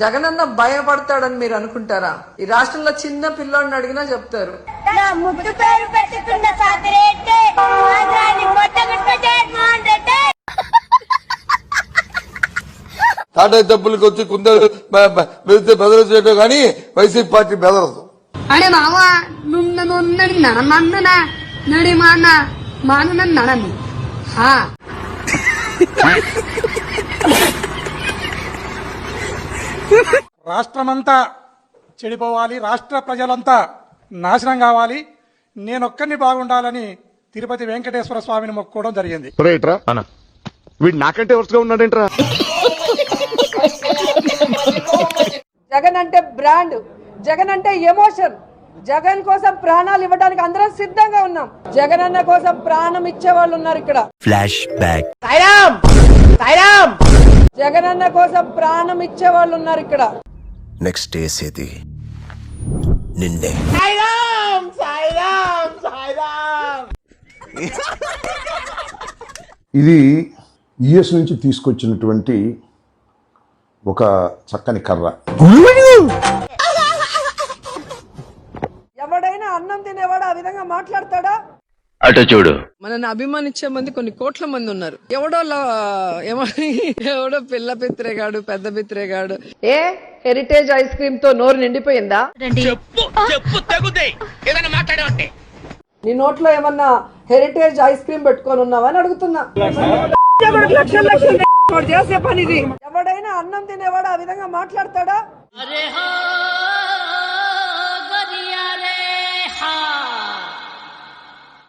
జగనన్న భయపడతాడని మీరు అనుకుంటారా? ఈ రాష్ట్రంలో చిన్న పిల్లోడిని అడిగినా చెప్తారు. టాటా డబ్బులకి వచ్చి కుందరు బెదిరి చేయడం కానీ వైసీపీ పార్టీ బెదరదు. అడే మావా నున్నది నడమన్నునా నడి మానని నడను. రాష్ట్రమంతా చెడిపోవాలి, రాష్ట్ర ప్రజలంతా నాశనం కావాలి, నేనొక్కరిని బాగుండాలని తిరుపతి వెంకటేశ్వర స్వామిని మొక్కుకోవడం జరిగింది. వీడు నాకంటే వరుసగా ఉన్నాడేంట్రా? జగన్ అంటే బ్రాండ్, జగన్ అంటే ఎమోషన్. జగన్ కోసం ప్రాణాలు ఇవ్వడానికి అందరం సిద్ధంగా ఉన్నాం. జగన్ అన్న కోసం ప్రాణం ఇచ్చే వాళ్ళు ఉన్నారు ఇక్కడ. Flash back. జగన్ అన్న కోసం ప్రాణం ఇచ్చే వాళ్ళు ఉన్నారు ఇక్కడ. నెక్స్ట్ వేసేది నిన్నే. ఇది యుఎస్ నుంచి తీసుకొచ్చినటువంటి ఒక చక్కని కర్ర. ఎవడైనా అన్నం తినేవాడు ఆ విధంగా మాట్లాడతాడా? అటు చూడు. మనల్ని అభిమానించే మంది కొన్ని కోట్ల మంది ఉన్నారు. ఎవడో పిల్ల పిత్రేగాడు, పెద్ద పిత్రేగాడు. హెరిటేజ్ ఐస్ క్రీమ్ తో నోరు నిండిపోయిందా? నీ నోట్లో ఏమన్నా హెరిటేజ్ ఐస్ క్రీమ్ పెట్టుకొని ఉన్నావా అని అడుగుతున్నా. చేసే పనిది. ఎవడైనా అన్నం తినేవాడు ఆ విధంగా మాట్లాడతాడా?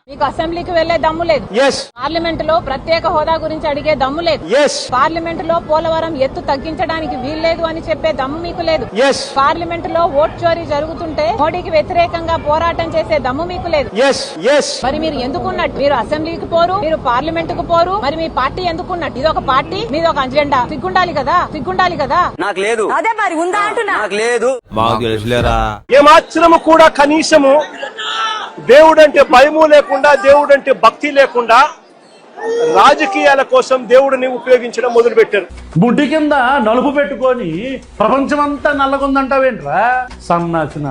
మీకు అసెంబ్లీకి వెళ్లే దమ్ము లేదు. పార్లమెంట్ లో ప్రత్యేక హోదా గురించి అడిగే దమ్ము లేదు. పార్లమెంట్ లో పోలవరం ఎత్తు తగ్గించడానికి వీల్లేదు అని చెప్పే దమ్ము మీకు లేదు. పార్లమెంట్ లో ఓట్ చోరీ జరుగుతుంటే మోడీకి వ్యతిరేకంగా పోరాటం చేసే దమ్ము మీకు లేదు. మరి మీరు ఎందుకున్నట్టు? మీరు అసెంబ్లీకి పోరు, మీరు పార్లమెంట్ కు పోరు, మరి మీ పార్టీ ఎందుకున్నట్టు? ఇది ఒక పార్టీ, మీది ఒక అజెండా. సిగ్గుండాలి కదా. నాకు లేదు. అదే మరి ఉందా అంటున్నా. నాకు లేదు. మాకు తెలుసులేరా. ఏమాత్రము కూడా కనీసము దేవుడంటే భయము లేకుండా, దేవుడంటే భక్తి లేకుండా రాజకీయాల కోసం దేవుడిని ఉపయోగించడం మొదలు పెట్టారు. బుడ్డి కింద నలుపు పెట్టుకొని ప్రపంచమంతా నల్లగొందంటావేంట్రా సన్నాసిన.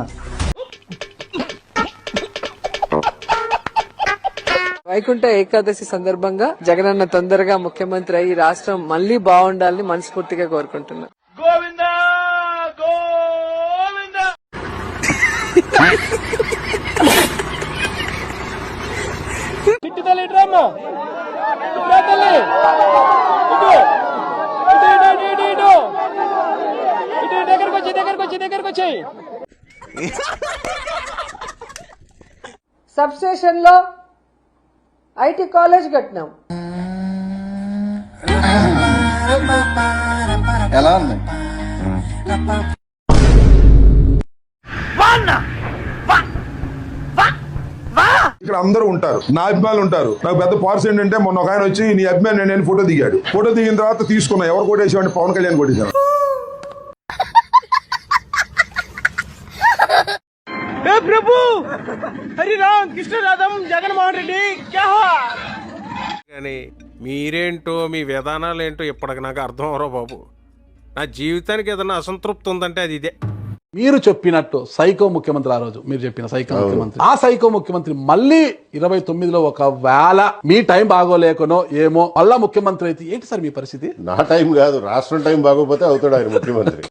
వైకుంఠ ఏకాదశి సందర్భంగా జగనన్న తొందరగా ముఖ్యమంత్రి అయ్యి రాష్ట్రం మళ్లీ బాగుండాలని మనస్ఫూర్తిగా కోరుకుంటున్నా. గోవిందా గోవిందా. సబ్ స్టేషన్ లో ఐటీ కాలేజ్ కట్టినాం. ఎలా ఉంది? ఇక్కడ అందరూ ఉంటారు, నా అభిమానులు ఉంటారు. నాకు పెద్ద పార్స్ ఏంటంటే మొన్న ఒక ఆయన వచ్చి నీ అభిమాని నేను ఫోటో దిగాడు. ఫోటో దిగిన తర్వాత తీసుకున్నా. ఎవరు కొట్టేసామంటే పవన్ కళ్యాణ్ కొట్టేశాను. ప్రభు హరి రామ్ కృష్ణ రాధం జగన్మోహన్ రెడ్డి కానీ మీరేంటో మీ విధానాలు ఏంటో ఇప్పటికి నాకు అర్థం అవరో బాబు. నా జీవితానికి ఏదైనా అసంతృప్తి ఉందంటే అది ఇదే. మీరు చెప్పినట్టు సైకో ముఖ్యమంత్రి, ఆ రోజు మీరు చెప్పిన సైకో ముఖ్యమంత్రి, ఆ సైకో ముఖ్యమంత్రి మళ్ళీ 29లో ఒకవేళ మీ టైం బాగోలేకనో ఏమో మళ్ళా ముఖ్యమంత్రి అయితే ఏంటి సార్ మీ పరిస్థితి? నా టైం కాదు, రాష్ట్రం టైం బాగోపోతే అవుతాడు ఆయన ముఖ్యమంత్రి.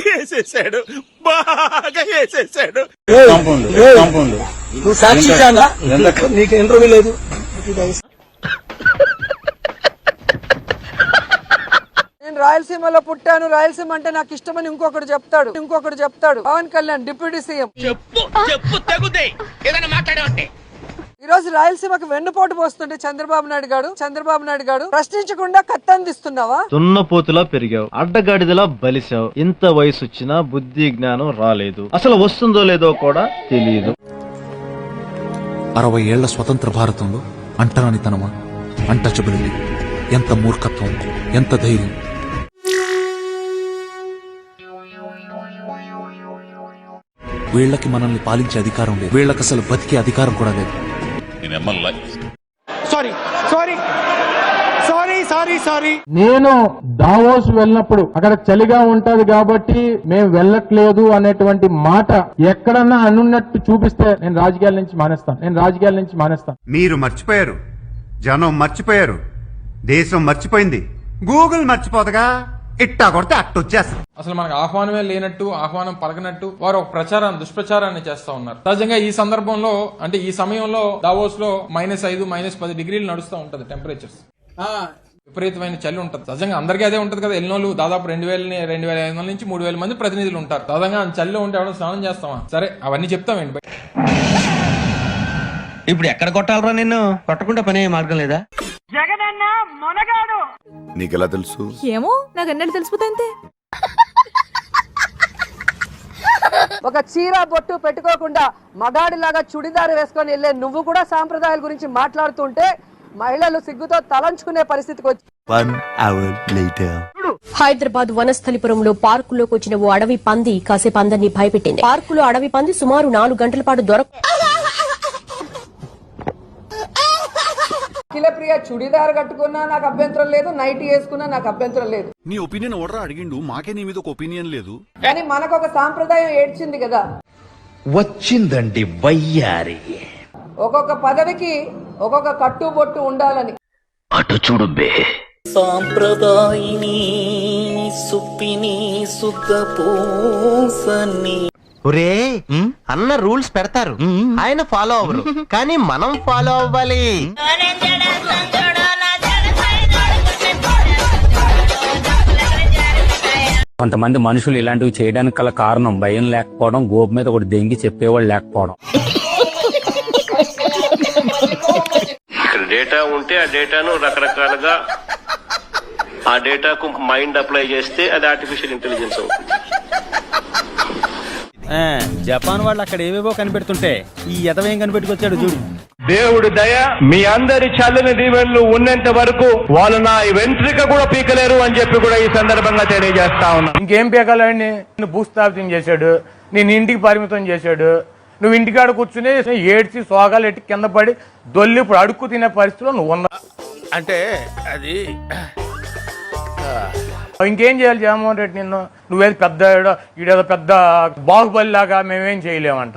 వేసేసాడు, బాగా వేసేసాడు. నీకు ఇంటర్వ్యూ లేదు. నేను రాయలసీమలో పుట్టాను, రాయలసీమ అంటే నాకు ఇష్టమని ఇంకొకటి చెప్తాడు. Pawan Kalyan deputy CM. ఈ రోజు రాయలసీమకు వెన్నుపోటు పోస్తుంటే చంద్రబాబు నాయుడు గారు ప్రశ్నించకుండా కత్తందిస్తున్నావా? దున్నపోతులా పెరిగావు, అడ్డగాడిదలా బలిసావు. ఇంత వయసు వచ్చినా బుద్ధి జ్ఞానం రాలేదు. అసలు వస్తుందో లేదో కూడా తెలియదు. 60 ఏళ్ల స్వతంత్ర భారతంలో అంటరానితనమా, అంటచబిలిటీ, ఎంత మూర్ఖత్వం, ఎంత ధైర్యం. వీళ్ళకి మనల్ని పాలించే అధికారం లేదు, వీళ్ళకి అసలు బతికే అధికారం కూడా లేదు. సారీ నేను దావోస్ వెళ్ళినప్పుడు అక్కడ చలిగా ఉంటది కాబట్టి మేము వెళ్ళట్లేదు అనేటువంటి మాట ఎక్కడన్నా అనున్నట్టు చూపిస్తే నేను రాజకీయాల నుంచి మానేస్తాను. మీరు మర్చిపోయారు, జనం మర్చిపోయారు, దేశం మర్చిపోయింది, గూగుల్ మర్చిపోతగా ఇట్టా కొడితే అట్టొచ్చేస్తుంది. అసలు మనకు ఆహ్వానమే లేనట్టు, ఆహ్వానం పలకనట్టు వారు ఒక దుష్ప్రచారాన్ని చేస్తా ఉన్నారు. సహజంగా ఈ సందర్భంలో అంటే ఈ సమయంలో దావోస్ లో -5, -10 డిగ్రీలు నడుస్తూ ఉంటది టెంపరేచర్స్. విపరీతమైన చలి ఉంటది. సహజంగా అందరికీ అదే ఉంటది కదా. ఎన్నోళ్ళు దాదాపు 2,500 నుంచి 3,000 మంది ప్రతినిధులు ఉంటారు. సహజంగా చలిలో ఉంటే ఎవడో స్నానం చేస్తామా? సరే అవన్నీ చెప్తామండి. ఇప్పుడు ఎక్కడ కొట్టాలరా నిన్ను? కొట్టకుండా పనే మార్గం లేదా? జగనన్న మొనగాడు. నీకెలా తెలుసు? ఏమో నాకు అన్నట్టు తెలిసిపోతే ఒక చీర బొట్టు పెట్టుకోకుండా మగాడిలాగా చుడిదారు వేసుకొని వెళ్ళే నువ్వు కూడా సాంప్రదాయాల గురించి మాట్లాడుతుంటే మహిళలు సిగ్గుతో తలంచుకునే పరిస్థితికి వచ్చి. 1 hour later. హైదరాబాద్ వనస్థలిపురంలో పార్కులోకి వచ్చిన ఓ అడవి పంది కాసేపు అందరినీ భయపెట్టింది. పార్కులో అడవి పంది సుమారు 4 గంటల పాటు అఖిలప్రియ చుడిదారు కట్టుకున్నా నాకు అభ్యంతరం లేదు, నైట్ వేసుకున్నా నాకు అభ్యంతరం లేదు. నీ ఒపీనియన్ ఓడరా అడిగిండు, మాకే నీ మీద ఒక ఒపీనియన్ లేదు. కానీ మనకు ఒక సాంప్రదాయం ఏడ్చింది కదా. వచ్చిందండి వయ్యారి. ఒక్కొక్క పదవికి ఒక్కొక్క కట్టుబొట్టు ఉండాలని. అటు చూడు బే. సాంప్రదాయిని సుప్పిని సుఖ పూసని. ఒరే అన్న రూల్స్ పెడతారు, ఆయన ఫాలో అవ్వరు, కానీ మనం ఫాలో అవ్వాలి. కొంతమంది మనుషులు ఇలాంటివి చేయడానికి గల కారణం భయం లేకపోవడం, గోపు మీద ఒకటి దెంగి చెప్పేవాళ్ళు లేకపోవడం. ఇక్కడ డేటా ఉంటే ఆ డేటాను రకరకాలుగా ఆ డేటాకు మైండ్ అప్లై చేస్తే అది ఆర్టిఫిషియల్ ఇంటెలిజెన్స్ అవుతుంది. జపాన్ వాళ్ళు అక్కడ ఏవేవో కనిపెడుతుంటే ఈ ఎదవేం కనిపెట్టుకొచ్చాడు చూడు. దేవుడి దయ మీ అందరి చల్లని దీవెనలు ఉన్నంత వరకు వాళ్ళు నా వెంట్రిక కూడా పీకలేరు అని చెప్పి కూడా ఈ సందర్భంగా తెలియజేస్తా ఉన్నా. ఇంకేం పీకాలండి? నిన్ను భూస్థాపితం చేశాడు, నేను ఇంటికి పరిమితం చేశాడు, నువ్వు ఇంటికాడ కూర్చుని ఏడ్చి సోగాలు ఎట్టి కింద పడి దొల్లి ఇప్పుడు అడుక్కు తినే పరిస్థితిలో నువ్వు ఉన్నా. అంటే అది ఇంకేం చేయాలి జగన్మోహన్ రెడ్డి? నిన్ను నువ్వేది పెద్ద ఈడేదో పెద్ద బాహుబలి లాగా మేమేం చేయలేమంట.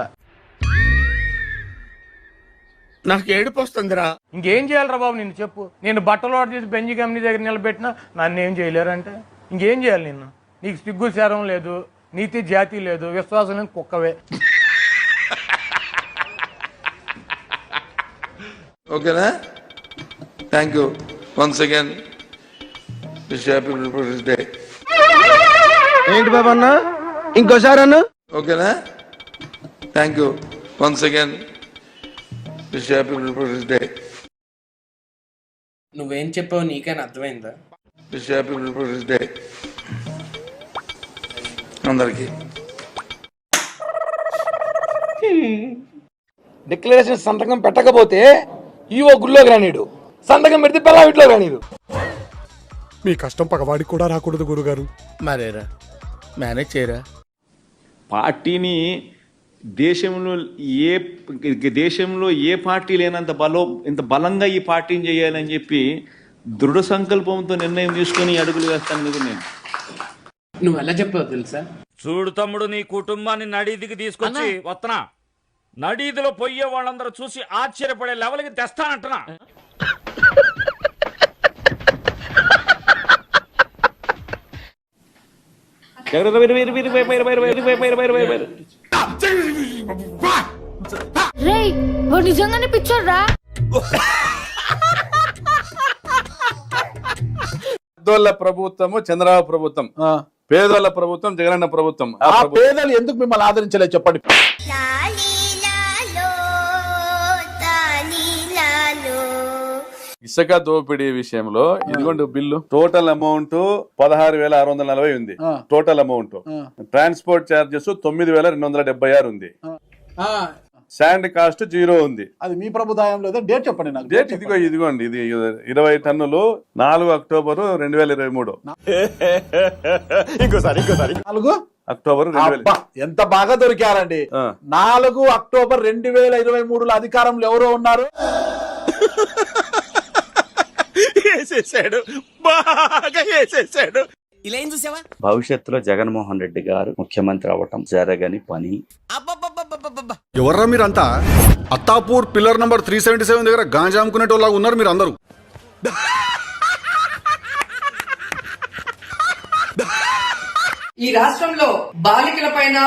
నాకు ఏడుపు వస్తుందిరా. ఇంకేం చేయాలరా బాబు? నిన్ను చెప్పు. నేను బట్టలు ఆర్డర్ చేసి బెంజి కంపెనీ దగ్గర నిలబెట్టినా నన్ను ఏం చేయలేరంటే ఇంకేం చేయాలి? నిన్ను నీకు సిగ్గు శరం లేదు, నీతి జాతి లేదు, విశ్వాసం లేదు, కుక్కవే. ఓకేనా? Thank you once again. Happy republic day. ఏంటి బాబా అన్న ఇంకోసారి అన్న? ఓకేనా? Thank you once again. Happy republic day. నువ్వేం చెప్పావు నీకైనా అర్థమైందా? హ్యాపీ రిపబ్లిక్ డే అందరికి. డిక్లరేషన్ సంతకం పెట్టకపోతే ఈవో గుళ్ళోకి రానీడు, సంతకం పెడితే పిల్ల ఇంట్లో రానీడు. మీ కష్టం పగవాడికి కూడా రాకూడదు గురుగారు. మరేరా మేనేజ్ చేయరా. పార్టీని దేశంలో ఏ పార్టీ లేనంత ఇంత బలంగా ఈ పార్టీని చేయాలని చెప్పి దృఢ సంకల్పంతో నిర్ణయం తీసుకుని అడుగులు వేస్తాను నేను. నువ్వు ఎలా చెప్పావు తెలుసా? చూడు తమ్ముడు, నీ కుటుంబాన్ని నడీదికి తీసుకొచ్చి వస్తున్నా, నడీదిలో పోయే వాళ్ళందరూ చూసి ఆశ్చర్యపడే లెవెల్కి తెస్తానంటున్నా. నిజంగానే పిచ్చోడ్రా. పెద్దోళ్ళ ప్రభుత్వము చంద్రబాబు ప్రభుత్వం, పేదోళ్ళ ప్రభుత్వం జగనన్న ప్రభుత్వం. ఆ పేదలు ఎందుకు మిమ్మల్ని ఆదరించలేదు చెప్పండి. ఇసుక దోపిడీ విషయంలో ఇదిగోండి బిల్లు. టోటల్ అమౌంట్ 16,640 ఉంది. Total amount. ట్రాన్స్పోర్ట్ చార్జెస్ 9,276 ఉంది. శాండ్ కాస్ట్ 0 ఉంది. అది మీ ప్రభుత్వంలో డేట్ చెప్పండి నాకు. డేట్ ఇదిగోండి, ఇది 20 టన్నులు 4 అక్టోబర్ 2023. ఇంకోసారి 4 అక్టోబర్ 2000. ఎంత బాగా దొరికారండి. 4 అక్టోబర్ 2023లో అధికారంలో ఎవరో ఉన్నారు? వేసేసాడు, బాగా వేసేసాడు. ఇలా ఏం చూసావా? భవిష్యత్తులో జగన్మోహన్ రెడ్డి గారు ముఖ్యమంత్రి అవ్వటం జరగని పని. ఎవర్రా మీరంతా? అత్తాపూర్ పిల్లర్ నంబర్ 377 దగ్గర గాంజా అమ్ముకునేటోళ్ళగా ఉన్నారు మీరు అందరూ. ఈ రాష్ట్రంలో బాలికల పైన,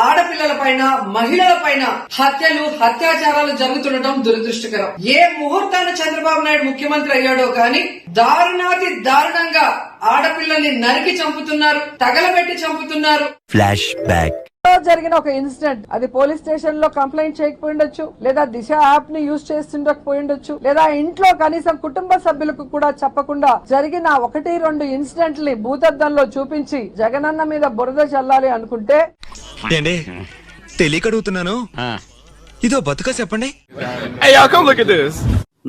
ఆడపిల్లల పైన, మహిళల పైన హత్యలు, అత్యాచారాలు జరుగుతుండటం దురదృష్టకరం. ఏ ముహూర్తాన చంద్రబాబు నాయుడు ముఖ్యమంత్రి అయ్యాడో కానీ దారుణాతి దారుణంగా ఆడపిల్లల్ని నరికి చంపుతున్నారు, తగలబెట్టి చంపుతున్నారు. Flash back. జరిగిన ఒక ఇన్సిడెంట్, అది పోలీస్ స్టేషన్ లో కంప్లైంట్ చేయకపోయిండొచ్చు, లేదా దిశ యాప్ ని యూజ్ చేస్తుండకపోయిండొచ్చు, లేదా ఇంట్లో కనీసం కుటుంబ సభ్యులకు కూడా చెప్పకుండా జరిగిన 1-2 ఇన్సిడెంట్ ని భూతద్దంలో చూపించి జగనన్న మీద బురద చల్లాలి అనుకుంటే తెలియకడుగుతున్నాను, ఇదో బతుక చెప్పండి.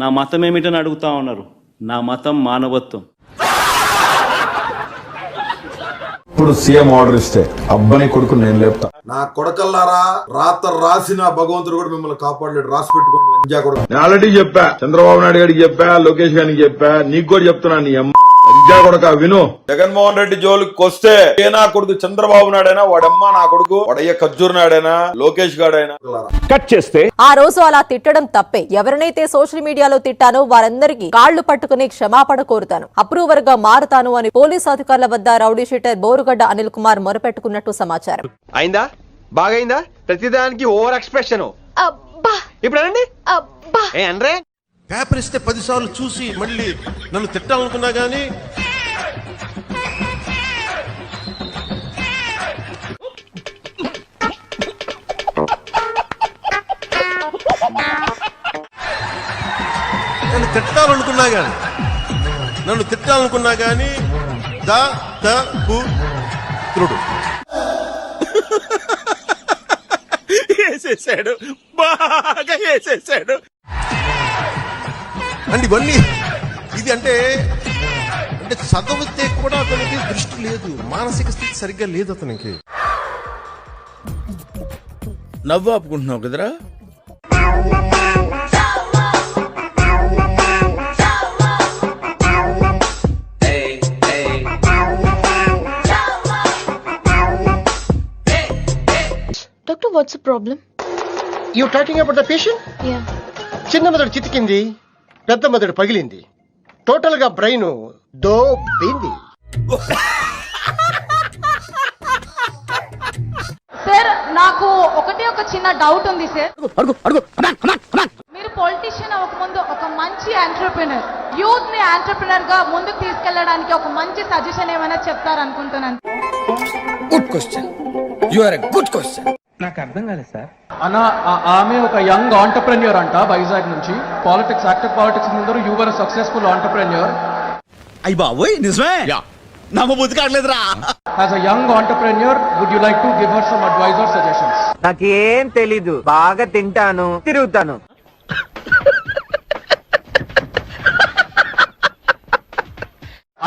నా మతం ఏమిటని అడుగుతా ఉన్నారు. నా మతం మానవత్వం. ఇప్పుడు సీఎం ఆర్డర్ ఇస్తే అబ్బాయి కొడుకు నేను లేపుతా. నా కొడకల్లారా, రాత రాసిన భగవంతుడు కూడా మిమ్మల్ని కాపాడలేడు. రాసి పెట్టుకోండి లంజా కొడుకు. నేను ఆల్రెడీ చెప్పా, చంద్రబాబు నాయుడు గారికి చెప్పా, లోకేష్ గారికి చెప్పా, నీకు కూడా చెప్తున్నా, నీ అమ్మ లంజా కొడుక విను. జగన్మోహన్ రెడ్డి జోలికి వస్తే ఏ నా కొడుకు చంద్రబాబు నాయుడైనా, వాడమ్మ నా కొడుకు, వాడయ్య ఖర్జూర్ నాయుడైనా, లోకేష్ గాడైనా కట్ చేస్తే ఆ రోజు అలా తిట్టడం తప్పే. ఎవరినైతే సోషల్ మీడియాలో తిట్టానో వారందరికీ కాళ్లు పట్టుకుని క్షమాపణ కోరుతాను, అప్రూవర్ గా మారుతాను అని పోలీసు అధికారుల వద్ద రౌడీ షీటర్ బోరుగడ్డ అనిల్ కుమార్ మొరపెట్టుకున్నట్టు సమాచారం. అయిందా? బాగైందా? ప్రతిదానికి ఓవర్ ఎక్స్ప్రెషన్. ఇప్పుడు అనండి. అనరే పేపర్ ఇస్తే 10 సార్లు చూసి మళ్ళీ నన్ను తిట్టాలనుకున్నా గానీ నన్ను తిట్టాలనుకున్నా గానీ త్రుడు వేసేసాడు, బాగా వేసేసాడు. అండ్ ఇవన్నీ ఇది అంటే చదివితే కూడా అతనికి దృష్టి లేదు, మానసిక స్థితి సరిగ్గా లేదు అతనికి. నవ్వు ఆపుకుంటున్నావు కదరా. Doctor, what's the problem? You talking about the patient? Yeah. చిన్న మెదడు చితికింది, పెద్ద మెదడు పగిలింది, టోటల్ గా బ్రెయిన్ దోబింది. సార్, నాకు ఒక చిన్న డౌట్ ఉంది సార్. మీరు పొలిటీషియన్ అవ్వకముందు ఒక మంచి ఎంటర్‌ప్రెన్యూర్, యూత్ ని ఎంటర్‌ప్రెన్యూర్ గా ముందుకు తీసుకెళ్లడానికి ఒక మంచి సజెషన్ ఏమైనా చెప్తారనుకుంటున్నాను. Good question. You are a good question. నాకు అర్థం కాలేదు సార్. అన్న, ఆమె ఒక యంగ్ ఆంటర్ప్రెన్యూర్ అంట, వైజాగ్ నుంచి. పాలిటిక్స్, యాక్టివ్ పాలిటిక్స్ ముందర యు వర్ సక్సెస్ఫుల్ ఆంటర్ప్రెన్యూర్. అయ్య బాబోయ్, నిజమే? నమ్మబుద్ధి కావట్లేదురా. As a young entrepreneur, would you like to give her some advice or suggestions? నాకేం తెలీదు, బాగా తింటాను, తిరుగుతాను.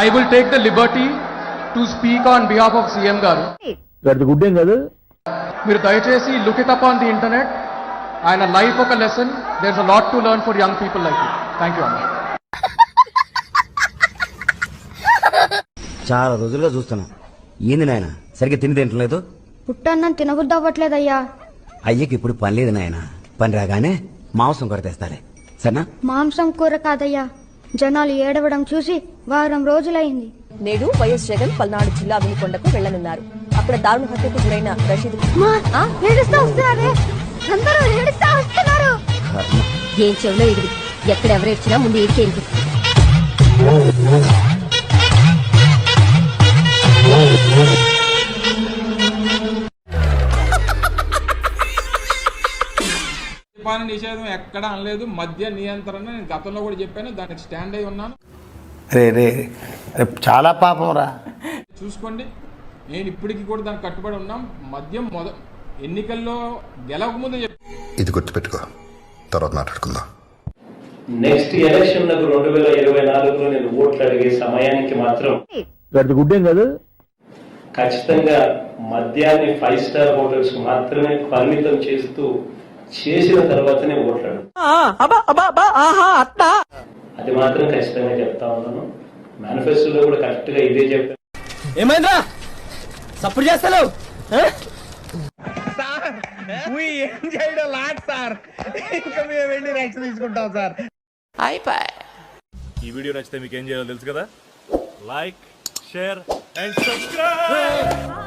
I will take the liberty to speak on behalf of CM గారు. గుడ్ ఏం కాదు. మీరు దయచేసి look it up on the internet. ఆయన లైఫ్ ఒక lesson. There is a lot to learn for young people like you. Thank you అన్న. చాలా రోజులుగా చూస్తున్నా, ఏంది నాయన సరిగ్గా తిని తింటలేదు? పుట్టన్నం తినబుద్ధి అవ్వట్లేదయ్యా. అయ్యకి ఇప్పుడు పని లేదు నాయన, పని రాగానే మాంసం కూర తెస్తాలే, సరేనా? మాంసం కూర కాదయ్యా, జనాలు ఏడవడం చూసి వారం రోజులైంది. నేడు వైఎస్ జగన్ పల్నాడు జిల్లా వినుకొండకు వెళ్లనున్నారు. అక్కడ దారుణ హత్యకు గురైన రషీద్ ఏం చెవులో ఇడివి, ఎక్కడెవరేడ్చినా ముందు ఇడికేంటి. మద్యపాన నిషేధం ఎక్కడ అనలేదు, మద్య నియంత్రణ నేను గతంలో కూడా చెప్పాను, దానికి స్టాండ్ అయి ఉన్నాను. చాలా పాపం రా. చూసుకోండి, నేను ఇప్పటికీ కూడా దానికి కట్టుబడి ఉన్నాం. మద్యం ఎన్నికల్లో గెలవక ముందు ఇది గుర్తుపెట్టుకో, తర్వాత మాట్లాడుకుందాం. నెక్స్ట్ ఎలక్షన్ 2024లో నేను ఓట్లు అడిగే సమయానికి మాత్రం గుడ్ ఏం కాదు. ఖచ్చితంగా మద్యాన్ని 5 స్టార్ హోటల్స్ మాత్రమే పరిమితం చేసిన తర్వాతనే ఓట్లాడు. అది మాత్రం ఖచ్చితంగా చెప్తా ఉన్నాను. మేనిఫెస్టోలో కూడా కరెక్ట్ గా ఇదే చెప్పాను. ఏమైందా సపోర్ట్ చేస్తాను ఏం చేయడం లాట్ సార్, ఇంకా మేము వెళ్ళి యాక్షన్ తీసుకుంటాం సార్. ఈ వీడియో నచ్చితే మీకు ఏం చేయాలో తెలుసు కదా, లైక్, షేర్ అండ్ సబ్స్క్రైబ్.